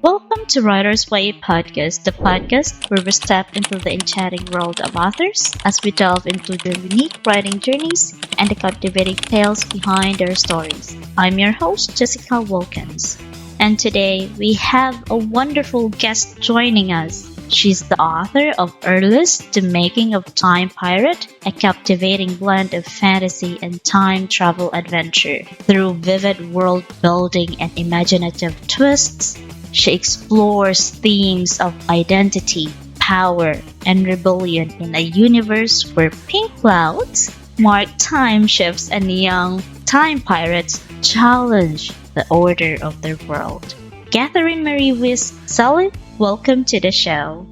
Welcome to Writer's Way Podcast, the podcast where we step into the enchanting world of authors as we delve into their unique writing journeys and the captivating tales behind their stories. I'm your host, Jessica Wilkins, and today we have a wonderful guest joining us. She's the author of Erles, The Making of Time Pirate, a captivating blend of fantasy and time travel adventure. Through vivid world building and imaginative twists, she explores themes of identity, power, and rebellion in a universe where pink clouds mark time shifts and young time pirates challenge the order of their world. Catherine Marie Weiss-Celley, welcome to the show.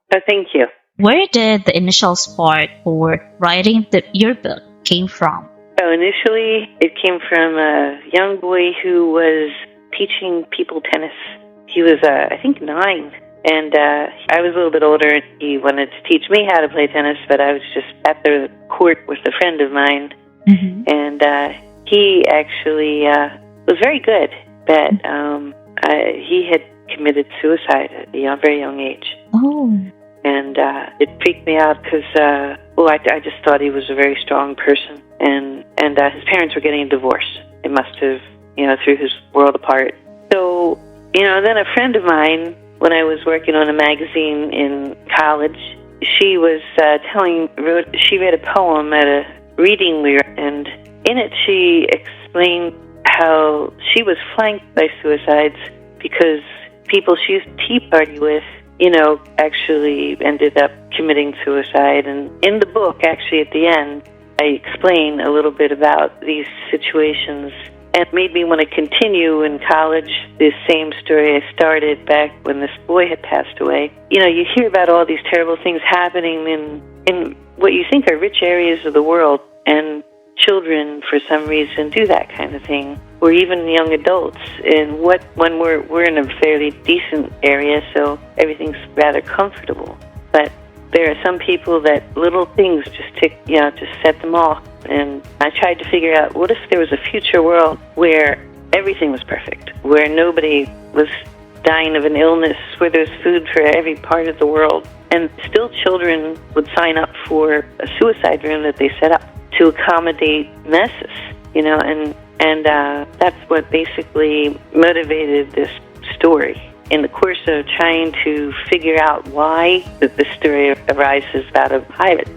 Thank you. Where did the initial spark for writing your book came from? So initially, it came from a young boy who was teaching people tennis. He was, I think, 9, and I was a little bit older, and he wanted to teach me how to play tennis, but I was just at the court with a friend of mine, and he actually was very good, but he had committed suicide at a very young age. Oh. And it freaked me out because, I just thought he was a very strong person, and his parents were getting a divorce. It must have threw his world apart. So, then a friend of mine, when I was working on a magazine in college, she was she read a poem at a reading we were, and in it she explained how she was flanked by suicides because people she used to tea party with, actually ended up committing suicide. And in the book, actually, at the end, I explain a little bit about these situations. And it made me want to continue in college this same story I started back when this boy had passed away. You hear about all these terrible things happening in what you think are rich areas of the world, and children, for some reason, do that kind of thing, or even young adults. And when we're in a fairly decent area, so everything's rather comfortable. But there are some people that little things just set them off. And I tried to figure out, what if there was a future world where everything was perfect, where nobody was dying of an illness, where there's food for every part of the world, and still children would sign up for a suicide room that they set up to accommodate messes, and that's what basically motivated this story. In the course of trying to figure out why the story arises about a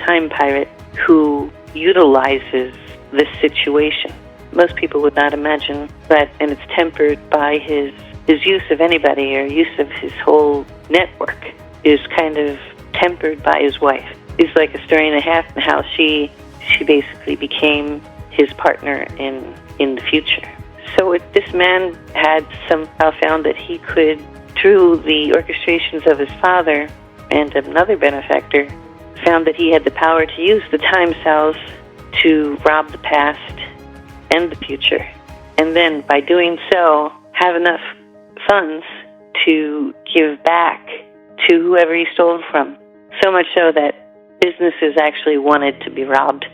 time pirate who utilizes this situation. Most people would not imagine, and it's tempered by his use of anybody, or use of his whole network is kind of tempered by his wife. It's like a story and a half in how she basically became his partner in the future. So this man had somehow found that he could, through the orchestrations of his father and another benefactor, found that he had the power to use the time cells to rob the past and the future, and then by doing so have enough funds to give back to whoever he stole from. So much so that businesses actually wanted to be robbed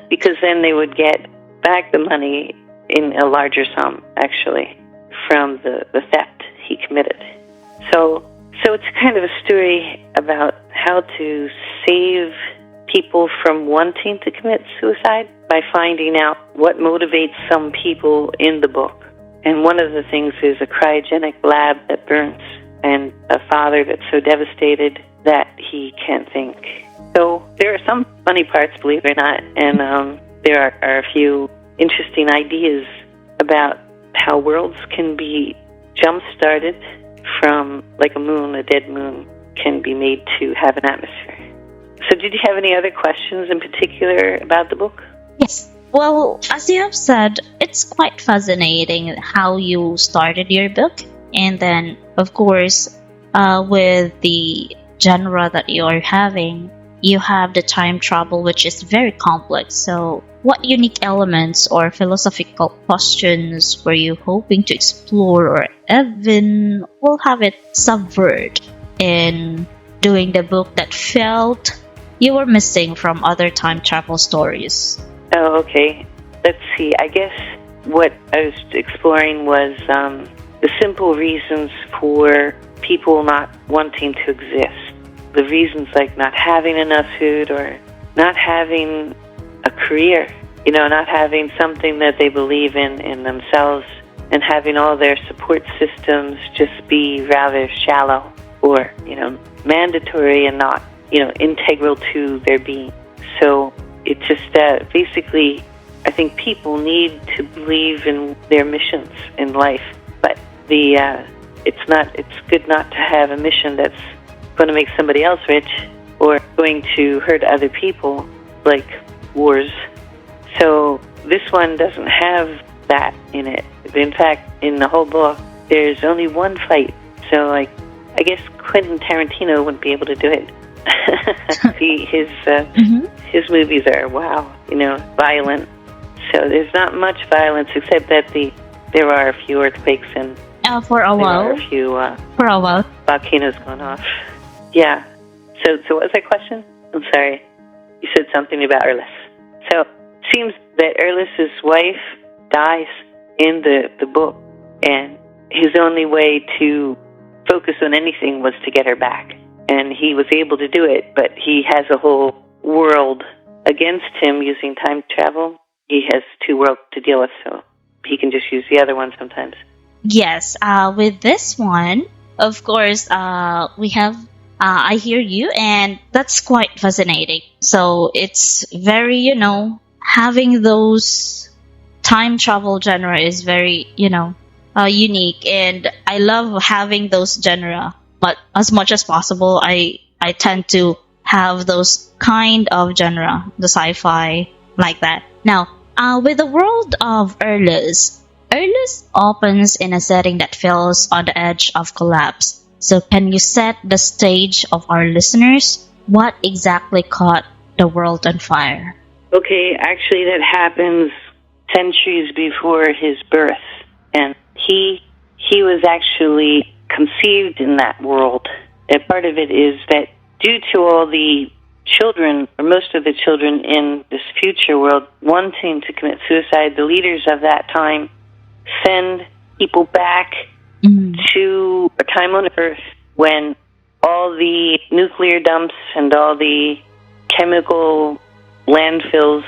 because then they would get back the money in a larger sum, actually, from the theft he committed. So it's kind of a story about how to save people from wanting to commit suicide by finding out what motivates some people in the book. And one of the things is a cryogenic lab that burns, and a father that's so devastated that he can't think. So there are some funny parts, believe it or not, and there are a few interesting ideas about how worlds can be jump-started from, like a dead moon, can be made to have an atmosphere. So did you have any other questions in particular about the book? Yes. Well, as you have said, it's quite fascinating how you started your book. And then, of course, with the genre that you are having, you have the time travel, which is very complex. So what unique elements or philosophical questions were you hoping to explore, or even will have it subvert in doing the book that felt you were missing from other time travel stories? Oh, okay. Let's see. I guess what I was exploring was the simple reasons for people not wanting to exist. The reasons like not having enough food or not having a career, not having something that they believe in themselves, and having all their support systems just be rather shallow or, mandatory and not, integral to their being. So it just basically, I think people need to believe in their missions in life, but it's good not to have a mission that's going to make somebody else rich or going to hurt other people, like wars. So this one doesn't have that in it. In fact, in the whole book, there's only one fight. So, I guess Quentin Tarantino wouldn't be able to do it. His movies are, violent. So there's not much violence except that there are a few earthquakes and for a while. There are a few for a while. Volcanoes going off. Yeah. So what was that question? I'm sorry. You said something about Erles. So it seems that Erles's wife dies in the book, and his only way to focus on anything was to get her back. And he was able to do it, but he has a whole world against him using time travel. He has two worlds to deal with, so he can just use the other one sometimes. Yes, with this one, of course, we have I hear you, and that's quite fascinating. So it's very, having those time travel genre is very, unique, and I love having those genre. But as much as possible, I tend to have those kind of genre, the sci-fi, like that. Now, with the world of Erles opens in a setting that feels on the edge of collapse. So can you set the stage of our listeners? What exactly caught the world on fire? Okay, actually that happens centuries before his birth. And he was actually conceived in that world. And part of it is that due to all the children, or most of the children in this future world wanting to commit suicide, the leaders of that time send people back to a time on Earth when all the nuclear dumps and all the chemical landfills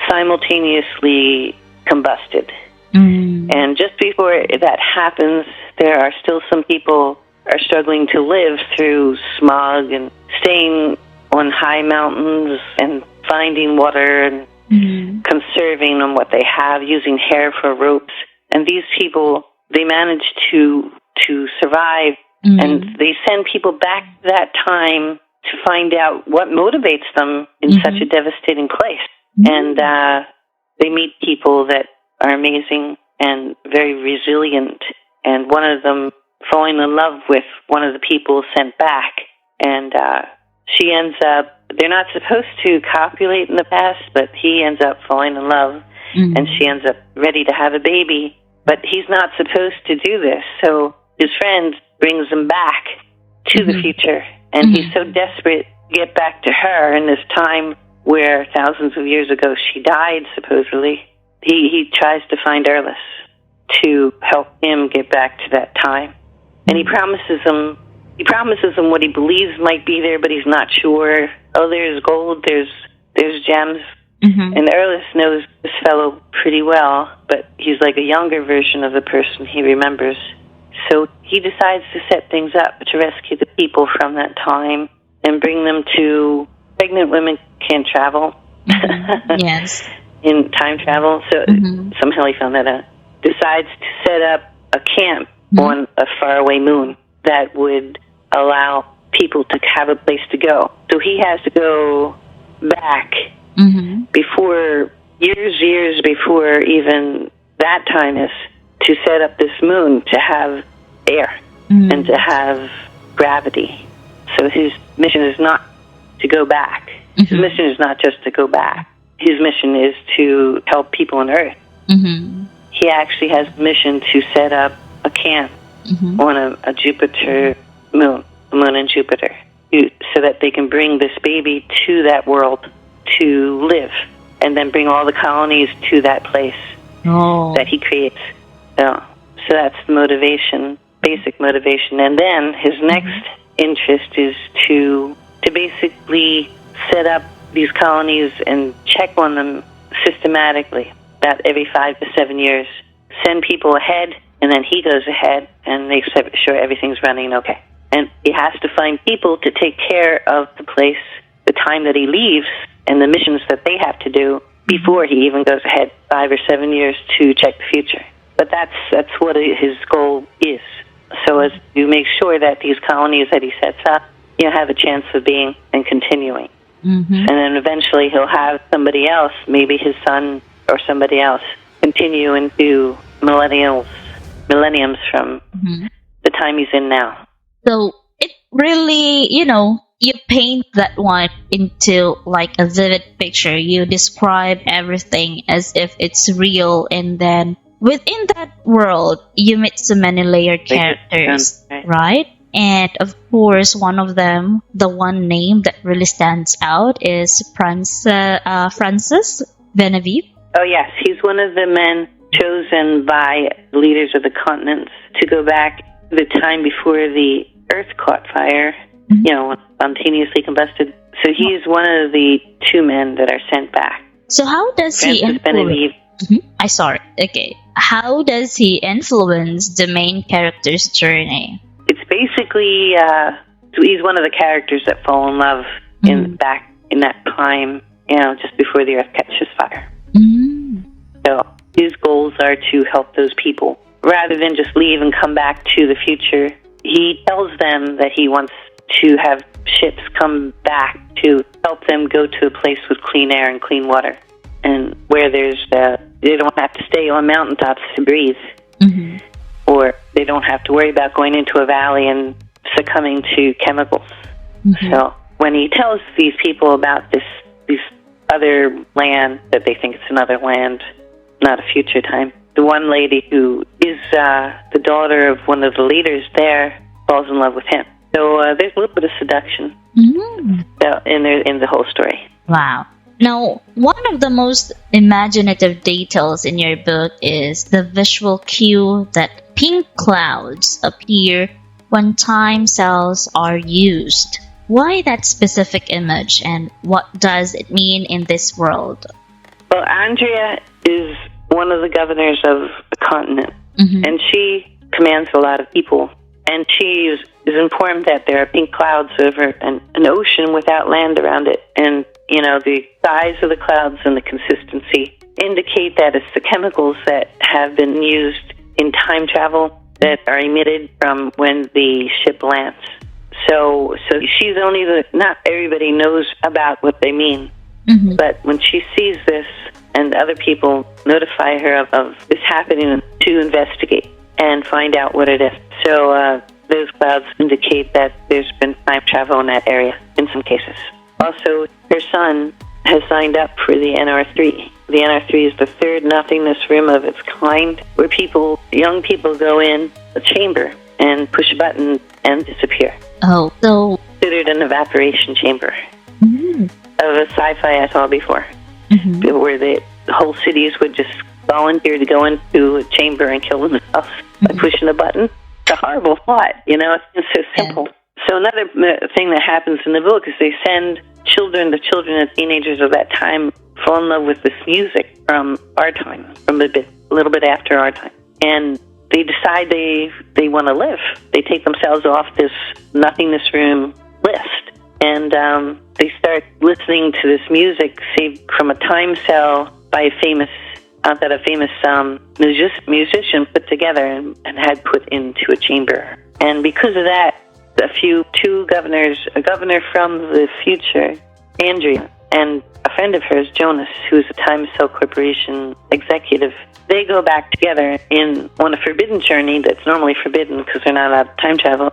simultaneously combusted. And just before that happens, there are still some people are struggling to live through smog and staying on high mountains and finding water and conserving on what they have, using hair for ropes. And these people, they manage to survive, and they send people back to that time to find out what motivates them in such a devastating place. And they meet people that are amazing and very resilient, and one of them falling in love with one of the people sent back, and she ends up, they're not supposed to copulate in the past, but he ends up falling in love, and she ends up ready to have a baby, but he's not supposed to do this, so his friend brings him back to the future, and he's so desperate to get back to her in this time where thousands of years ago she died, supposedly. He tries to find Erles to help him get back to that time. And he promises him what he believes might be there, but he's not sure. Oh, there's gold, there's gems. And Erles knows this fellow pretty well, but he's like a younger version of the person he remembers. So he decides to set things up to rescue the people from that time and bring them to... Pregnant women can't travel. Yes. In time travel, so somehow he found that out. Decides to set up a camp on a faraway moon that would allow people to have a place to go. So he has to go back before, years before even that time is, to set up this moon to have air and to have gravity. So his mission is not to go back. His mission is not just to go back. His mission is to help people on Earth. He actually has a mission to set up a camp on a Jupiter moon, a moon in Jupiter, so that they can bring this baby to that world to live, and then bring all the colonies to that place that he creates. So that's the motivation, basic motivation. And then his next interest is to basically set up these colonies and check on them systematically, about every 5 to 7 years. Send people ahead, and then he goes ahead and makes sure everything's running okay. And he has to find people to take care of the place, the time that he leaves, and the missions that they have to do before he even goes ahead 5 or 7 years to check the future. But that's what his goal is. So as to make sure that these colonies that he sets up, have a chance of being and continuing. And then eventually he'll have somebody else, maybe his son or somebody else, continue into millenniums from the time he's in now. So it really, you paint that one into like a vivid picture. You describe everything as if it's real, and then within that world, you meet so many layered characters, right? And of course, one of them, the one name that really stands out is Francis Genevieve. Oh yes, he's one of the men chosen by the leaders of the continents to go back to the time before the Earth caught fire, spontaneously combusted. So he's one of the 2 men that are sent back. So how does he influence? I saw it. Okay. How does he influence the main character's journey? It's basically he's one of the characters that fall in love back in that time, just before the Earth catches fire. So his goals are to help those people. Rather than just leave and come back to the future, he tells them that he wants to have ships come back to help them go to a place with clean air and clean water, and where they don't have to stay on mountaintops to breathe, or they don't have to worry about going into a valley and succumbing to chemicals. So when he tells these people about this other land, that they think it's another land, not a future time, the one lady who is the daughter of one of the leaders there falls in love with him. So there's a little bit of seduction in the whole story. Wow. Now, one of the most imaginative details in your book is the visual cue that pink clouds appear when time cells are used. Why that specific image, and what does it mean in this world? Well, Andrea is one of the governors of the continent, and she commands a lot of people. And she is informed that there are pink clouds over an ocean without land around it. And, the size of the clouds and the consistency indicate that it's the chemicals that have been used in time travel that are emitted from when the ship lands. So she's not everybody knows about what they mean. But when she sees this, and other people notify her of this happening, to investigate and find out what it is. So those clouds indicate that there's been time travel in that area in some cases. Also, her son has signed up for the NR3. The NR3 is the 3rd Nothingness Room of its kind, where young people go in a chamber and push a button and disappear. Oh, so considered an evaporation chamber of a sci-fi I saw before, where the whole cities would just volunteer to go into a chamber and kill themselves by pushing a button. It's a horrible thought, it's so simple. So another thing that happens in the book is they send the children and teenagers of that time fall in love with this music from our time, from a little bit after our time. And they decide they want to live. They take themselves off this Nothingness Room list, and they start listening to this music saved from a time cell by a famous musician put together and had put into a chamber. And because of that, a governor from the future, Andrea, and a friend of hers, Jonas, who's a Time Cell Corporation executive, they go back together on a forbidden journey that's normally forbidden because they're not allowed to time travel,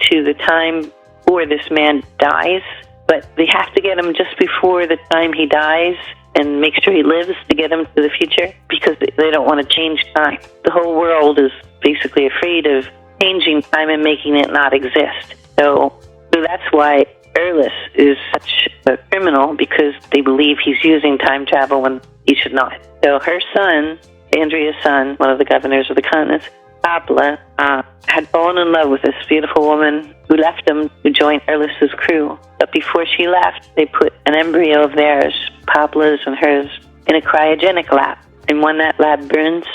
to the time before this man dies. But they have to get him just before the time he dies and make sure he lives to get him to the future, because they don't want to change time. The whole world is basically afraid of changing time and making it not exist. So that's why Erles is such a criminal, because they believe he's using time travel when he should not. So her son, Andrea's son, one of the governors of the continents, Pablo had fallen in love with this beautiful woman who left him to join Erles's crew. But before she left, they put an embryo of theirs, Pablo's and hers, in a cryogenic lab. And when that lab burns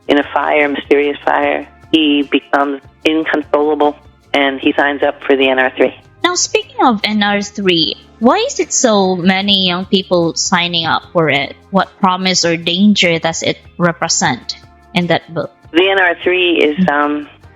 in a fire, mysterious fire, he becomes inconsolable and he signs up for the NR3. Now, speaking of NR3, why is it so many young people signing up for it? What promise or danger does it represent in that book? The NR3 is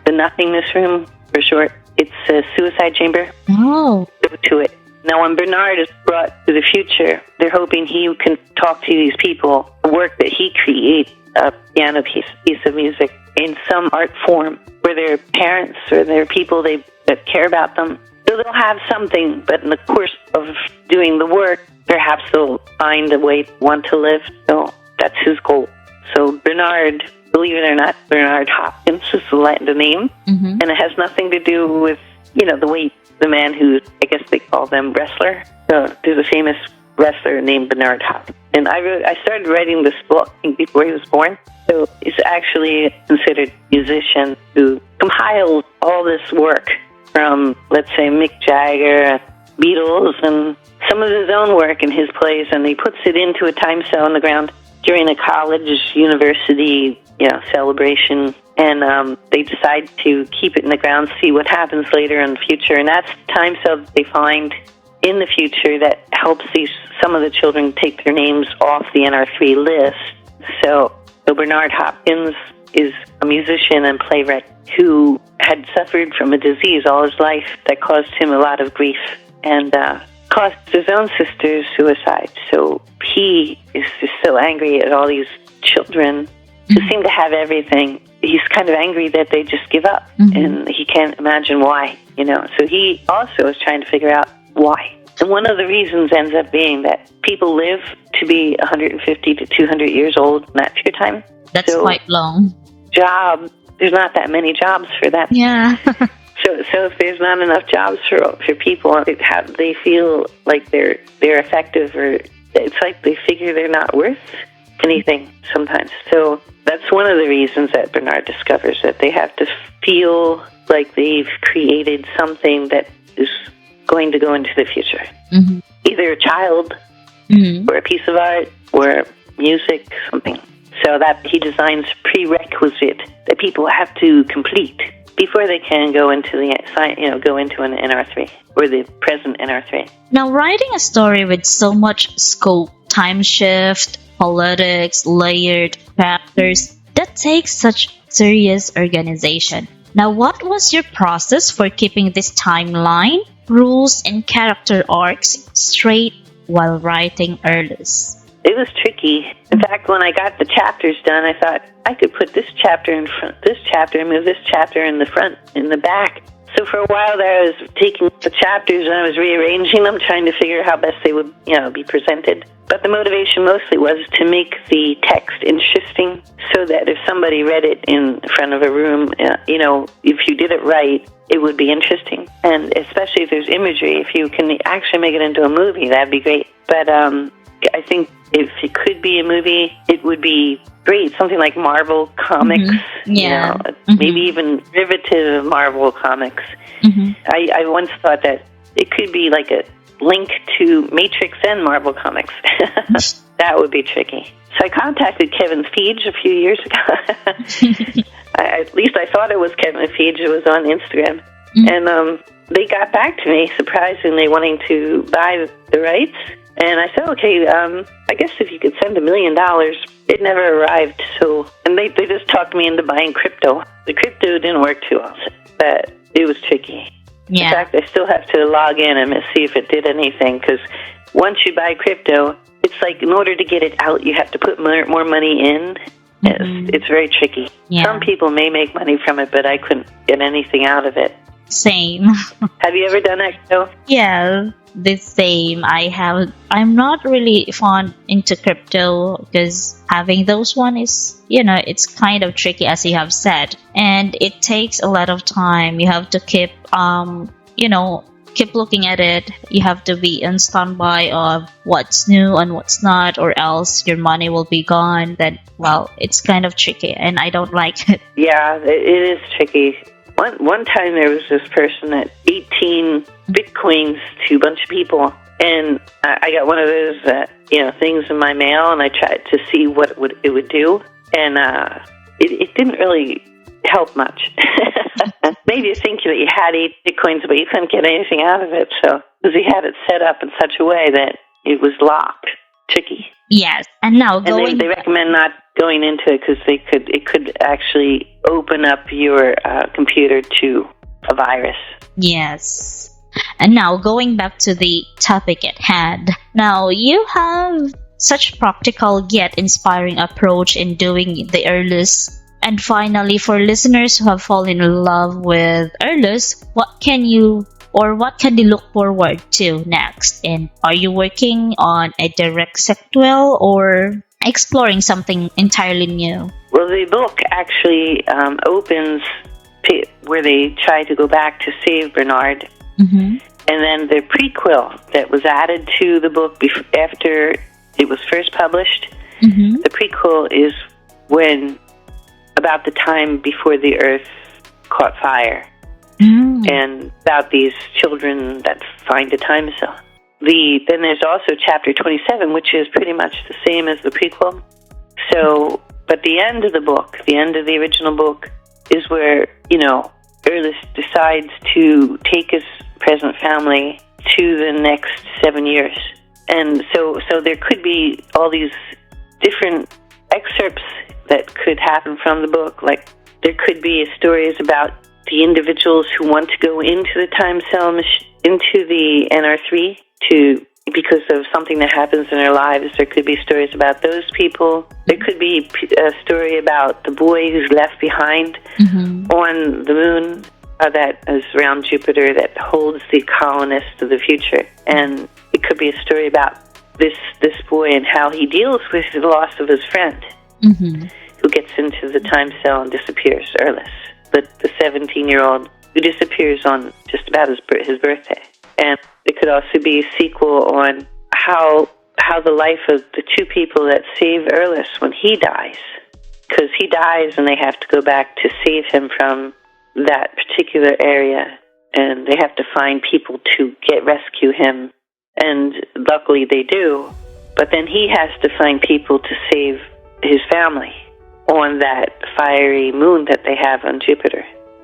the Nothingness Room, for short. It's a suicide chamber. Oh. Go to it. Now, when Bernard is brought to the future, they're hoping he can talk to these people, the work that he creates, a piano piece of music, in some art form, where their parents or their people that care about them. So they'll have something, but in the course of doing the work, perhaps they'll find a way to want to live. So that's his goal. So Bernard, believe it or not, Bernard Hopkins is the name, and it has nothing to do with, the man who, I guess they call them wrestler. So there's a famous wrestler named Bernard Hopkins. And I started writing this book before he was born. So he's actually considered a musician who compiled all this work from, let's say, Mick Jagger, Beatles, and some of his own work in his plays, and he puts it into a time cell on the ground during a college, university, celebration, and they decide to keep it in the ground, see what happens later in the future, and that's the time cell that they find in the future that helps some of the children take their names off the NR3 list. So Bernard Hopkins is a musician and playwright who had suffered from a disease all his life that caused him a lot of grief and caused his own sister's suicide. So he is just so angry at all these children who seem to have everything. He's kind of angry that they just give up, and he can't imagine why, So he also is trying to figure out why. And one of the reasons ends up being that people live to be 150 to 200 years old in that period of time. That's quite long. There's not that many jobs for that. Yeah. So if there's not enough jobs for people, they feel like they're effective, or it's like they figure they're not worth anything sometimes. So that's one of the reasons that Bernard discovers that they have to feel like they've created something that is going to go into the future. Either a child or a piece of art or music, something. So that he designs prerequisite that people have to complete before they can go into an NR3 or the present NR3. Now, writing a story with so much scope, time shift, politics, layered characters, that takes such serious organization. Now, what was your process for keeping this timeline, rules, and character arcs straight while writing Erles? It was tricky. In fact, when I got the chapters done, I thought I could put this chapter in front, this chapter, and move this chapter in the front, in the back. So for a while there, I was taking the chapters and I was rearranging them, trying to figure out how best they would, be presented. But the motivation mostly was to make the text interesting, so that if somebody read it in front of a room, if you did it right, it would be interesting. And especially if there's imagery, if you can actually make it into a movie, that'd be great. But I think if it could be a movie, it would be great. Something like Marvel Comics, maybe even derivative of Marvel Comics. I once thought that it could be like a link to Matrix and Marvel Comics. That would be tricky. So I contacted Kevin Feige a few years ago. At least I thought it was Kevin Feige. It was on Instagram. And they got back to me, surprisingly, wanting to buy the rights. And I said, okay, I guess if you could send $1 million. It never arrived. And they just talked me into buying crypto. The crypto didn't work too well, but it was tricky. Yeah. In fact, I still have to log in and see if it did anything, because once you buy crypto, it's like in order to get it out, you have to put more money in. It's very tricky. Yeah. Some people may make money from it, but I couldn't get anything out of it. Same. Have you ever done that, Joe? Yeah, the same. I'm not really fond into crypto because having those one is, it's kind of tricky, as you have said, and it takes a lot of time. You have to keep, keep looking at it. You have to be on standby of what's new and what's not, or else your money will be gone. Then, well, it's kind of tricky, and I don't like it. Yeah, it is tricky. One time there was this person that 18 bitcoins to a bunch of people, and I got one of those things in my mail, and I tried to see what it would do, and it didn't really help much. Made you think that you had 8 bitcoins, but you couldn't get anything out of it. So, because he had it set up in such a way that it was locked, tricky. Yes, and now they recommend not going into it because it could actually open up your computer to a virus. Yes, and now going back to the topic at hand. Now you have such practical yet inspiring approach in doing the Erles. And finally, for listeners who have fallen in love with Erles, what can they look forward to next? And are you working on a direct sequel or exploring something entirely new? Well, the book actually opens where they try to go back to save Bernard. Mm-hmm. And then the prequel that was added to the book after it was first published, mm-hmm. the prequel is about the time before the Earth caught fire, and about these children that find a time cell. Then there's also chapter 27, which is pretty much the same as the prequel. So, but the end of the book, the end of the original book, is where, Erles decides to take his present family to the next 7 years. And so there could be all these different excerpts that could happen from the book. Like, there could be stories about the individuals who want to go into the time cell, into the NR3, because of something that happens in their lives. There could be stories about those people. There could be a story about the boy who's left behind on the moon that is around Jupiter that holds the colonists of the future. And it could be a story about this boy and how he deals with the loss of his friend. Mm-hmm. Who gets into the time cell and disappears, Erles, the 17-year-old who disappears on just about his birthday. And it could also be a sequel on how the life of the two people that save Erles when he dies, because he dies and they have to go back to save him from that particular area, and they have to find people to rescue him, and luckily they do, but then he has to find people to save his family on that fiery moon that they have on Jupiter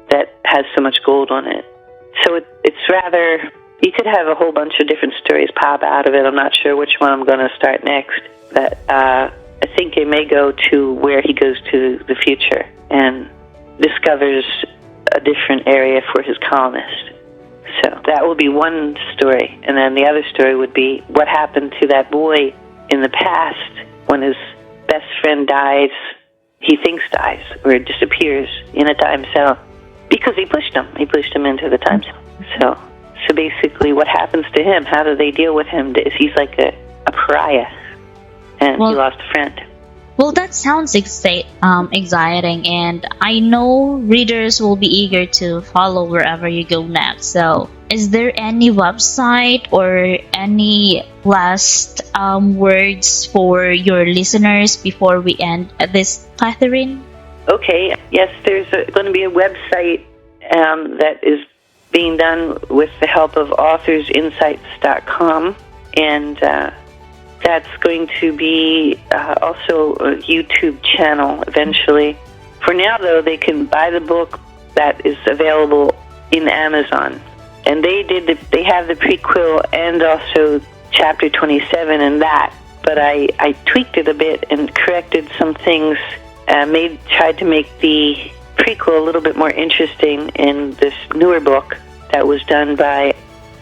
that has so much gold on it. So it's rather, you could have a whole bunch of different stories pop out of it. I'm not sure which one I'm going to start next, but I think it may go to where he goes to the future and discovers a different area for his colonist. So that will be one story, and then the other story would be what happened to that boy in the past when his best friend dies. He thinks dies or disappears in a time cell because he pushed him into the time cell. So basically what happens to him? How do they deal with him? He's like a pariah, and he lost a friend. Well, that sounds exciting, and I know readers will be eager to follow wherever you go next. So, is there any website or any last words for your listeners before we end this, Katherine? Okay, yes, there's going to be a website that is being done with the help of authorsinsights.com, and that's going to be also a YouTube channel eventually. For now, though, they can buy the book that is available in Amazon. And they have the prequel and also chapter 27 in that. But I tweaked it a bit and corrected some things, tried to make the prequel a little bit more interesting in this newer book that was done by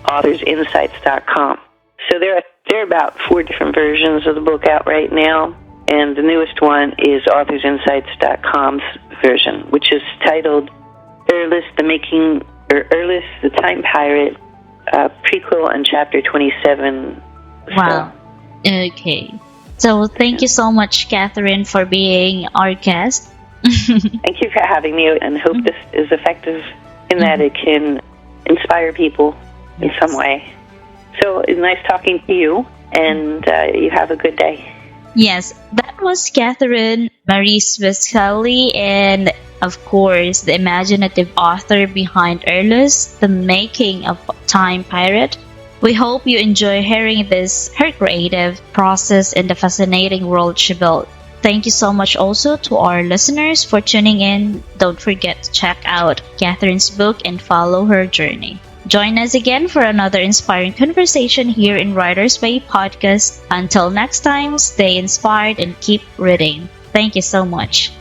authorsinsights.com. So there are about 4 different versions of the book out right now, and the newest one is authorsinsights.com's version, which is titled Erles, Erles, the Time Pirate, prequel and chapter 27. Wow. Okay. So thank you so much, Katherine, for being our guest. Thank you for having me, and hope this is effective in that it can inspire people in some way. So it's nice talking to you, and you have a good day. Yes, that was Catherine Marie Weiss-Celley, and of course, the imaginative author behind Erles, The Making of Time Pirate. We hope you enjoy hearing her creative process and the fascinating world she built. Thank you so much also to our listeners for tuning in. Don't forget to check out Catherine's book and follow her journey. Join us again for another inspiring conversation here in Writer's Way Podcast. Until next time, stay inspired and keep reading. Thank you so much.